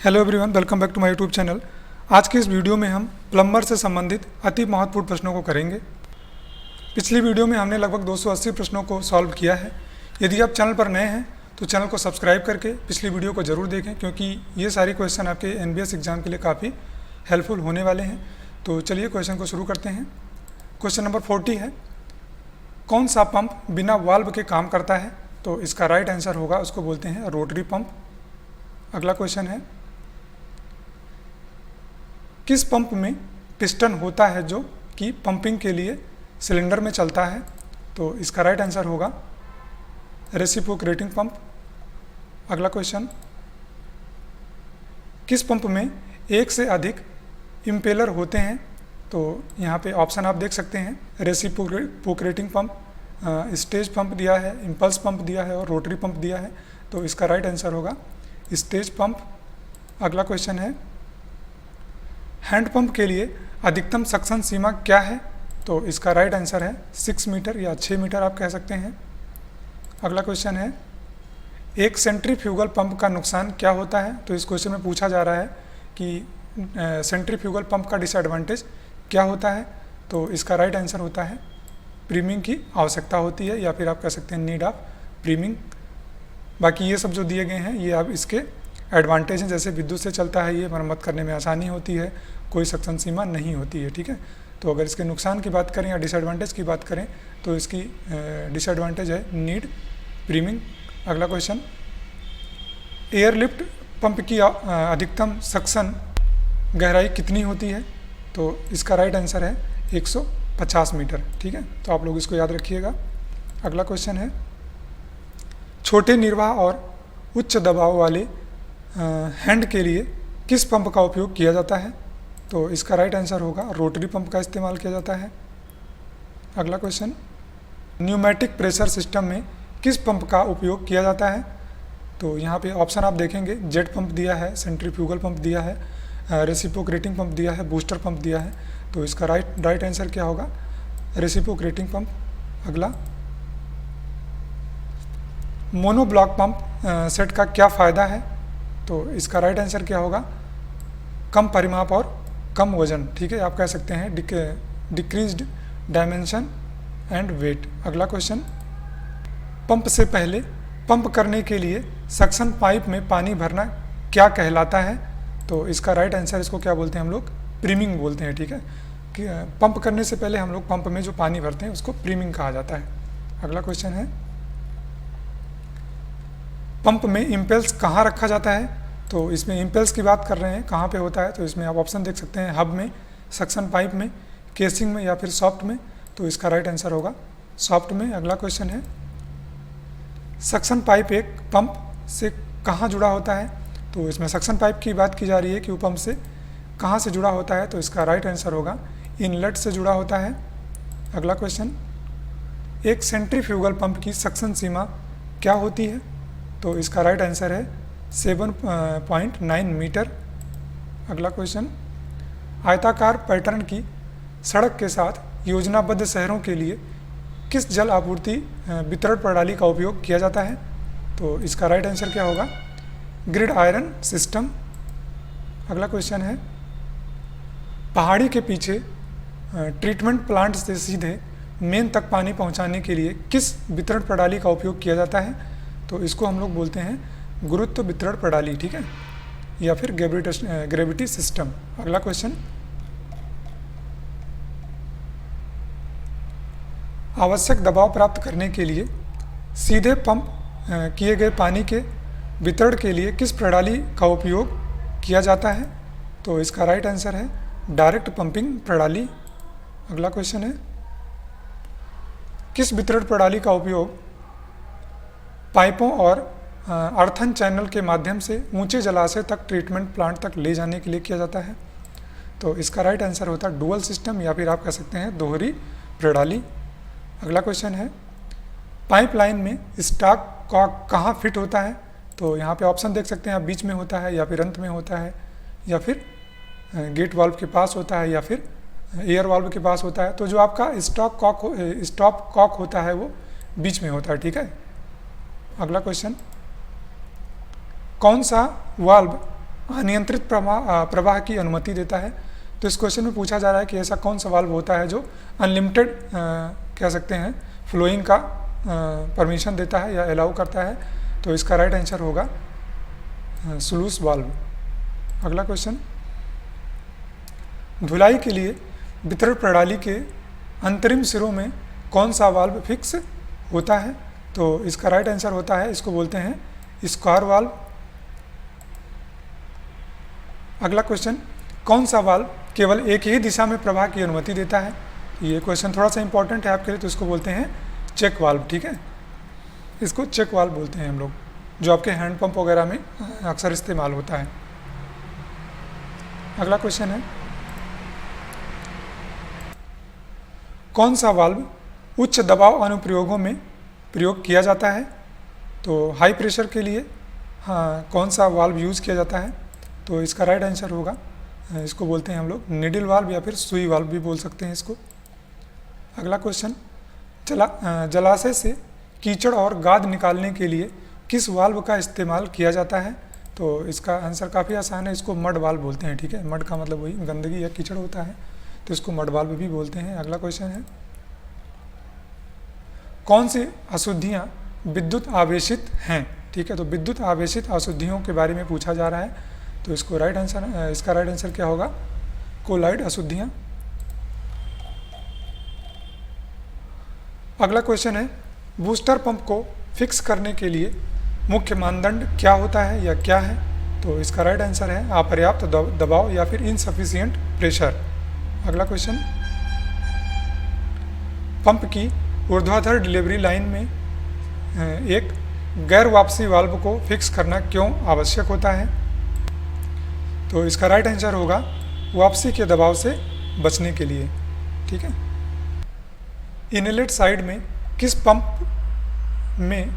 Hello everyone, welcome back to my YouTube channel. आज के इस वीडियो में हम प्लम्बर से संबंधित अति महत्वपूर्ण प्रश्नों को करेंगे। पिछली वीडियो में हमने लगभग 280 प्रश्नों को सॉल्व किया है। यदि आप चैनल पर नए हैं तो चैनल को सब्सक्राइब करके पिछली वीडियो को ज़रूर देखें, क्योंकि ये सारे क्वेश्चन आपके NBS एग्जाम के लिए काफ़ी हेल्पफुल होने वाले हैं। तो चलिए क्वेश्चन को शुरू करते हैं। क्वेश्चन नंबर 40 है, कौन सा पंप बिना वाल्व के काम करता है? तो इसका राइट आंसर होगा, उसको बोलते हैं रोटरी पंप। अगला क्वेश्चन है, किस पंप में पिस्टन होता है जो कि पंपिंग के लिए सिलेंडर में चलता है? तो इसका राइट आंसर होगा रेसिप्रोकेटिंग पंप। अगला क्वेश्चन, किस पंप में एक से अधिक इम्पेलर होते हैं? तो यहाँ पे ऑप्शन आप देख सकते हैं, रेसिप्रोकेटिंग पंप, स्टेज पंप दिया है, इम्पल्स पंप दिया है और रोटरी पंप दिया है। तो इसका राइट आंसर होगा स्टेज पंप। अगला क्वेश्चन है, हैंडपंप के लिए अधिकतम सक्शन सीमा क्या है? तो इसका राइट आंसर है 6 मीटर या 6 मीटर आप कह सकते हैं। अगला क्वेश्चन है, एक सेंट्रीफ्यूगल पंप का नुकसान क्या होता है? तो इस क्वेश्चन में पूछा जा रहा है कि सेंट्रीफ्यूगल पंप का डिसएडवांटेज क्या होता है? तो इसका राइट आंसर होता है प्रीमिंग की आवश्यकता होती है, या फिर आप कह सकते हैं नीड ऑफ प्रीमिंग। बाकी ये सब जो दिए गए हैं ये आप इसके एडवांटेज हैं, जैसे विद्युत से चलता है, ये मरम्मत करने में आसानी होती है, कोई सक्शन सीमा नहीं होती है। ठीक है, तो अगर इसके नुकसान की बात करें या डिसएडवांटेज की बात करें तो इसकी डिसएडवांटेज है नीड प्रीमिंग। अगला क्वेश्चन, एयरलिफ्ट पंप की अधिकतम सक्शन गहराई कितनी होती है? तो इसका राइट आंसर है 150 मीटर। ठीक है, तो आप लोग इसको याद रखिएगा। अगला क्वेश्चन है, छोटे निर्वाह और उच्च दबाव वाले हैंड के लिए किस पंप का उपयोग किया जाता है? तो इसका राइट आंसर होगा रोटरी पंप का इस्तेमाल किया जाता है। अगला क्वेश्चन, न्यूमेटिक प्रेशर सिस्टम में किस पंप का उपयोग किया जाता है? तो यहाँ पे ऑप्शन आप देखेंगे, जेट पंप दिया है, सेंट्रीफ्यूगल पंप दिया है, रेसिप्रोकेटिंग पंप दिया है, बूस्टर पंप दिया है। तो इसका राइट आंसर क्या होगा? Reciprocating pump. अगला, मोनोब्लॉक पंप सेट का क्या फ़ायदा है? तो इसका राइट आंसर क्या होगा? कम परिमाप और कम वजन। ठीक है, आप कह सकते हैं डिक्रीज्ड डायमेंशन एंड वेट। अगला क्वेश्चन, पंप से पहले पंप करने के लिए सक्शन पाइप में पानी भरना क्या कहलाता है? तो इसका राइट आंसर, इसको क्या बोलते हैं हम लोग? प्रीमिंग बोलते हैं। ठीक है, कि पंप करने से पहले हम लोग पंप में जो पानी भरते हैं उसको प्रीमिंग कहा जाता है। अगला क्वेश्चन है, पंप में इम्पेल्स कहाँ रखा जाता है? तो इसमें इम्पेल्स की बात कर रहे हैं, कहाँ पे होता है? तो इसमें आप ऑप्शन देख सकते हैं, हब में, सक्शन पाइप में, केसिंग में या फिर सॉफ्ट में। तो इसका राइट आंसर होगा सॉफ्ट में। अगला क्वेश्चन है, सक्शन पाइप एक पंप से कहाँ जुड़ा होता है? तो इसमें सक्शन पाइप की बात की जा रही है कि वो पंप से कहाँ से जुड़ा होता है। तो इसका राइट आंसर होगा इनलेट से जुड़ा होता है। अगला क्वेश्चन, एक सेंट्रीफ्यूगल पंप की सक्शन सीमा क्या होती है? तो इसका राइट आंसर है 7.9 मीटर। अगला क्वेश्चन, आयताकार पैटर्न की सड़क के साथ योजनाबद्ध शहरों के लिए किस जल आपूर्ति वितरण प्रणाली का उपयोग किया जाता है? तो इसका राइट आंसर क्या होगा? Grid iron system. अगला क्वेश्चन है, पहाड़ी के पीछे ट्रीटमेंट प्लांट से सीधे मेन तक पानी पहुंचाने के लिए किस वितरण प्रणाली का उपयोग किया जाता है? तो इसको हम लोग बोलते हैं गुरुत्व वितरण प्रणाली। ठीक है, या फिर ग्रेविटी सिस्टम। अगला क्वेश्चन, आवश्यक दबाव प्राप्त करने के लिए सीधे पंप किए गए पानी के वितरण के लिए किस प्रणाली का उपयोग किया जाता है? तो इसका राइट आंसर है डायरेक्ट पंपिंग प्रणाली। अगला क्वेश्चन है, किस वितरण प्रणाली का उपयोग पाइपों और अर्थन चैनल के माध्यम से ऊंचे जलाशय तक ट्रीटमेंट प्लांट तक ले जाने के लिए किया जाता है? तो इसका राइट आंसर होता है डुअल सिस्टम, या फिर आप कह सकते हैं दोहरी प्रणाली। अगला क्वेश्चन है, पाइपलाइन में स्टॉक कॉक कहाँ फिट होता है? तो यहाँ पे ऑप्शन देख सकते हैं आप, बीच में होता है या फिर अंत में होता है, या फिर गेट वाल्व के पास होता है, या फिर एयर वाल्व के पास होता है। तो जो आपका स्टॉप कॉक होता है वो बीच में होता है। ठीक है, अगला क्वेश्चन, कौन सा वाल्व अनियंत्रित प्रवाह की अनुमति देता है। तो इस क्वेश्चन में पूछा जा रहा है कि ऐसा कौन सा वाल्व होता है जो अनलिमिटेड कह सकते हैं फ्लोइंग का परमिशन देता है या अलाउ करता है। तो इसका राइट आंसर होगा स्लूस वाल्व। अगला क्वेश्चन, धुलाई के लिए वितरण प्रणाली के अंतरिम सिरों में कौन सा वाल्व फिक्स होता है। तो इसका राइट आंसर होता है, इसको बोलते हैं स्क्वायर वाल्व। अगला क्वेश्चन, कौन सा वाल्व केवल एक ही दिशा में प्रवाह की अनुमति देता है। ये क्वेश्चन थोड़ा सा इंपॉर्टेंट है आपके लिए, तो इसको बोलते हैं चेक वाल्व। ठीक है, इसको चेक वाल्व बोलते हैं हम लोग, जो आपके हैंड पंप वगैरह में अक्सर इस्तेमाल होता है। अगला क्वेश्चन है, कौन सा वाल्व उच्च दबाव अनुप्रयोगों में प्रयोग किया जाता है। तो हाई प्रेशर के लिए कौन सा वाल्व यूज़ किया जाता है। तो इसका राइट आंसर होगा, इसको बोलते हैं हम लोग निडल वाल्व या फिर सुई वाल्व भी बोल सकते हैं इसको। अगला क्वेश्चन, जलाशय से कीचड़ और गाद निकालने के लिए किस वाल्व का इस्तेमाल किया जाता है। तो इसका आंसर काफ़ी आसान है, इसको मड वाल्व बोलते हैं। ठीक है, मड का मतलब वही गंदगी या कीचड़ होता है, तो इसको मड वाल्व भी बोलते हैं। अगला क्वेश्चन है, कौन सी अशुद्धियाँ विद्युत आवेशित हैं। ठीक है, तो विद्युत आवेशित अशुद्धियों के बारे में पूछा जा रहा है। तो इसका राइट आंसर क्या होगा, कोलाइड अशुद्धियाँ। अगला क्वेश्चन है, बूस्टर पंप को फिक्स करने के लिए मुख्य मानदंड क्या होता है या क्या है। तो इसका राइट आंसर है अपर्याप्त दबाव या फिर इनसफिशिएंट प्रेशर। अगला क्वेश्चन, पंप की ऊर्ध्वाधर डिलीवरी लाइन में एक गैर वापसी वाल्व को फिक्स करना क्यों आवश्यक होता है। तो इसका राइट आंसर होगा वापसी के दबाव से बचने के लिए। ठीक है, इनलेट साइड में किस पंप में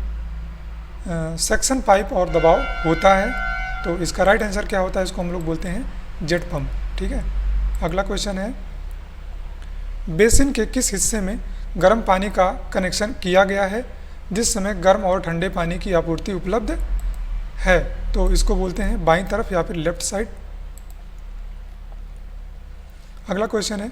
सक्शन पाइप और दबाव होता है। तो इसका राइट आंसर क्या होता है, इसको हम लोग बोलते हैं जेट पंप। ठीक है, अगला क्वेश्चन है, बेसिन के किस हिस्से में गर्म पानी का कनेक्शन किया गया है जिस समय गर्म और ठंडे पानी की आपूर्ति उपलब्ध है। तो इसको बोलते हैं बाईं तरफ या फिर लेफ्ट साइड। अगला क्वेश्चन है,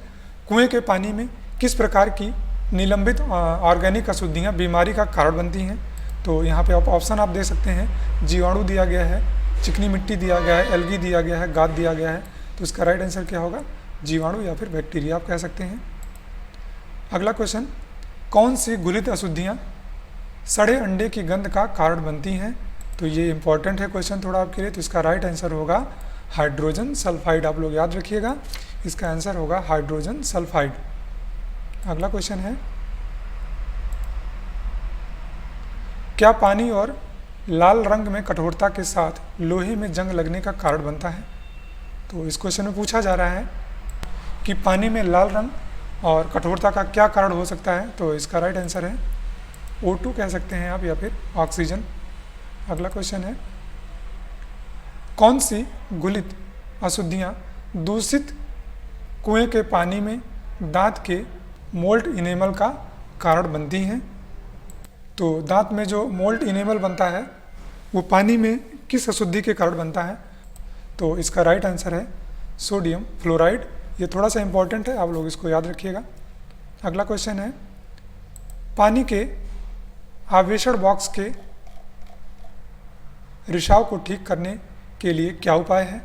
कुएं के पानी में किस प्रकार की निलंबित ऑर्गेनिक अशुद्धियाँ बीमारी का कारण बनती हैं। तो यहाँ पे ऑप्शन आप दे सकते हैं, जीवाणु दिया गया है, चिकनी मिट्टी दिया गया है, एल्गी दिया गया है, गाद दिया गया है। तो इसका राइट आंसर क्या होगा, जीवाणु या फिर बैक्टीरिया आप कह सकते हैं। अगला क्वेश्चन, कौन सी घुलित अशुद्धियाँ सड़े अंडे की गंध का कारण बनती हैं। तो ये इंपॉर्टेंट है क्वेश्चन थोड़ा आपके लिए। तो इसका राइट आंसर होगा हाइड्रोजन सल्फाइड। आप लोग याद रखिएगा, इसका आंसर होगा हाइड्रोजन सल्फाइड। अगला क्वेश्चन है, क्या पानी और लाल रंग में कठोरता के साथ लोहे में जंग लगने का कारण बनता है। तो इस क्वेश्चन में पूछा जा रहा है कि पानी में लाल रंग और कठोरता का क्या कारण हो सकता है। तो इसका राइट आंसर है O2 कह सकते हैं आप, या फिर ऑक्सीजन। अगला क्वेश्चन है, कौन सी घुलित अशुद्धियाँ दूषित कुएं के पानी में दांत के मोल्ट इनेमल का कारण बनती हैं। तो दांत में जो मोल्ट इनेमल बनता है वो पानी में किस अशुद्धि के कारण बनता है। तो इसका राइट आंसर है सोडियम फ्लोराइड। ये थोड़ा सा इंपॉर्टेंट है, आप लोग इसको याद रखिएगा। अगला क्वेश्चन है, पानी के आवेशण बॉक्स के रिसाव को ठीक करने के लिए क्या उपाय है।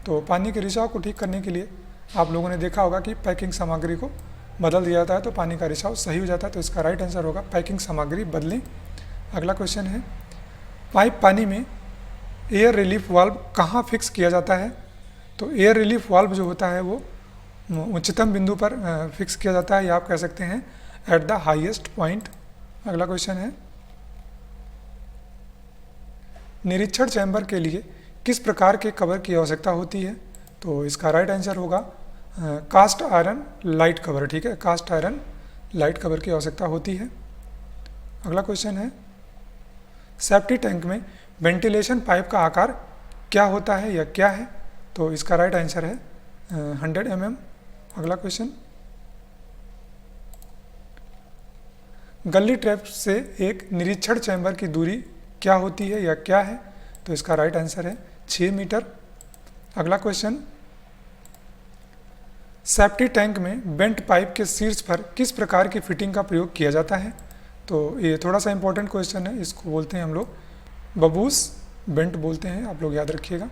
तो पानी के रिसाव को ठीक करने के लिए आप लोगों ने देखा होगा कि पैकिंग सामग्री को बदल दिया जाता है तो पानी का रिसाव सही हो जाता है। तो इसका राइट आंसर होगा पैकिंग सामग्री बदलें। अगला क्वेश्चन है, पाइप पानी में एयर रिलीफ वाल्व कहाँ फिक्स किया जाता है। तो एयर रिलीफ वाल्व जो होता है वो उच्चतम बिंदु पर फिक्स किया जाता है, या आप कह सकते हैं एट द हाईएस्ट पॉइंट। अगला क्वेश्चन है, निरीक्षण चैम्बर के लिए किस प्रकार के कवर की आवश्यकता होती है। तो इसका राइट आंसर होगा कास्ट आयरन लाइट कवर। ठीक है, कास्ट आयरन लाइट कवर की आवश्यकता होती है। अगला क्वेश्चन है, सेफ्टी टैंक में वेंटिलेशन पाइप का आकार क्या होता है या क्या है। तो इसका राइट आंसर है 100 mm। अगला क्वेश्चन, गली ट्रैप से एक निरीक्षण चैम्बर की दूरी क्या होती है या क्या है। तो इसका राइट आंसर है 6 मीटर। अगला क्वेश्चन, सेफ्टी टैंक में बेंट पाइप के शीर्ष पर किस प्रकार की फिटिंग का प्रयोग किया जाता है? तो ये थोड़ा सा इंपॉर्टेंट क्वेश्चन है, इसको बोलते हैं हम लोग बबूस बेंट बोलते हैं, आप लोग याद रखिएगा।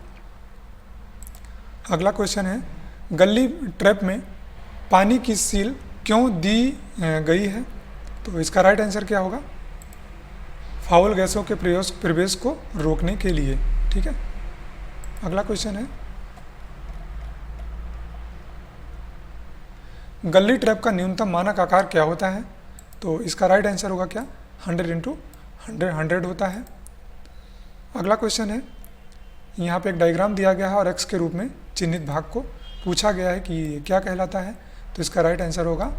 अगला क्वेश्चन है, गली ट्रैप में पानी की सील क्यों दी गई है? तो इसका राइट आंसर क्या होगा? फाउल गैसों के प्रवेश को रोकने के लिए। ठीक है। अगला क्वेश्चन है, गली ट्रैप का न्यूनतम मानक आकार क्या होता है? तो इसका राइट आंसर होगा क्या? 100 × 100 होता है। अगला क्वेश्चन है, यहाँ पे एक डायग्राम दिया गया है और एक्स के रूप में चिन्हित भाग को पूछा गया है कि क्या कहलाता है? तो इसका राइट आंसर होगा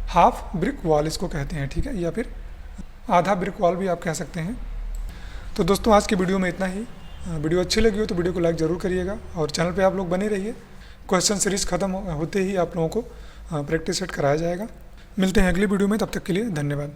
हाफ ब्रिक वॉल, इसको कहते हैं। ठीक है, या फिर आधा ब्रिक वॉल भी आप कह सकते हैं। तो दोस्तों आज की वीडियो में इतना ही। वीडियो अच्छी लगी हो तो वीडियो को लाइक ज़रूर करिएगा और चैनल पे आप लोग बने रहिए। क्वेश्चन सीरीज खत्म होते ही आप लोगों को प्रैक्टिस सेट कराया जाएगा। मिलते हैं अगली वीडियो में, तब तक के लिए धन्यवाद।